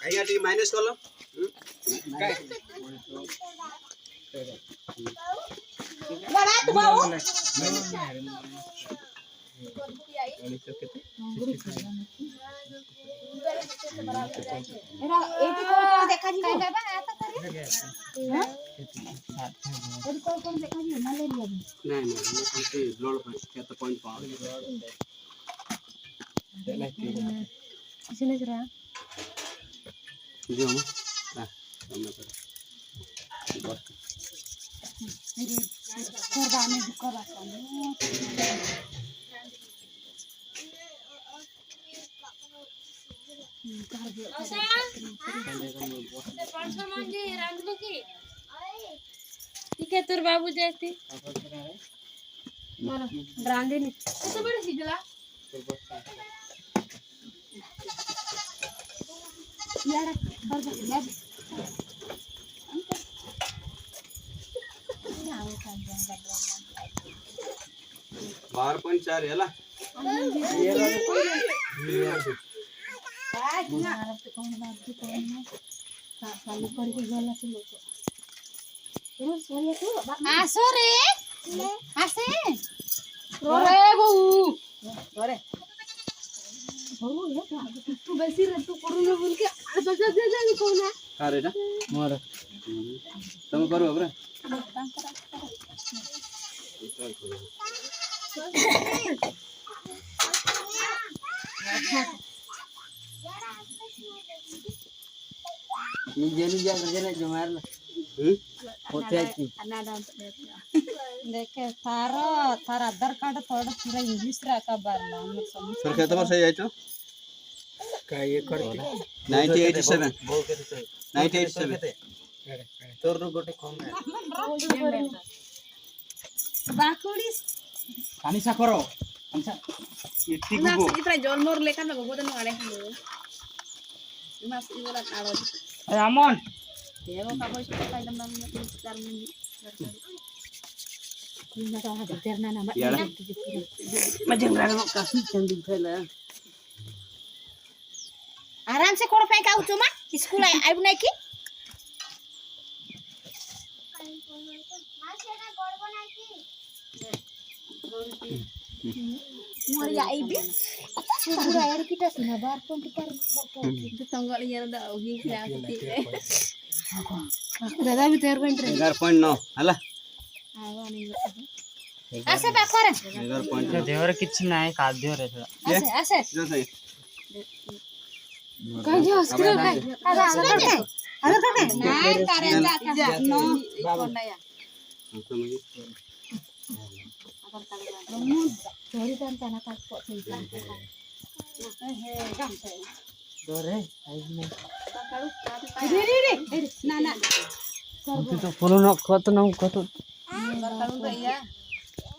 आइया T minus कर लो बड़ा तो बाबू एरा एटी कोन देखा जी काय बा आता करे हां एटी कोन देखा जी मलेरिया नहीं हमसे ब्लड क्या तो पॉइंट पाओ इसने जरा जो हम सामने कर बस कर दाने कर रहा ठीक है तोर बाबू जैसे बोलो रांधे नहीं तो बड़ा सीधला यार कर दे बार पॉइंट 4 है ला आसो रे आसे रे बहू अरे बहू ये तू बेसी रे तू करू ना बोल के दे दे कौन है अरे ना मोर तुम करो अब रे निजे जो मार ला होते है कि देखे थारा आधार कार्ड थोड़ा पूरा इंग्लिश रखा बारला हमर समझ सर क्या तुम्हारा सही है तो का ये करते 1987 तोर गोटे कम है बाकुड़ी कानिसा करो कानिसा इति ना को इतना जन्मर लेखा ना गोदन आड़े हम मास इवला कारो ए अमन ये वो का बोल सकता है दम चार मिनट ना तो हाथ तेरना ना मजंगरा का चंदी फैला आराम से कोड़ पे का उचमा स्कूल आइब नहीं की मोर आइबे पूरा यार किटा सुना बार पॉइंट पर तो संगल ये दा होगी क्या दादा भी 13.3 11.9 हला आसे बा करे 11.9 देवर किछ नाही खाद्य रे आसे जो सही कह जो स्कूल का अरे करते ना करे जा नो कोंडा या चोरी तंता ना का को सही हे काम से दोरे आई नहीं रे ना तो फॉलो न खत न खत करूंगा या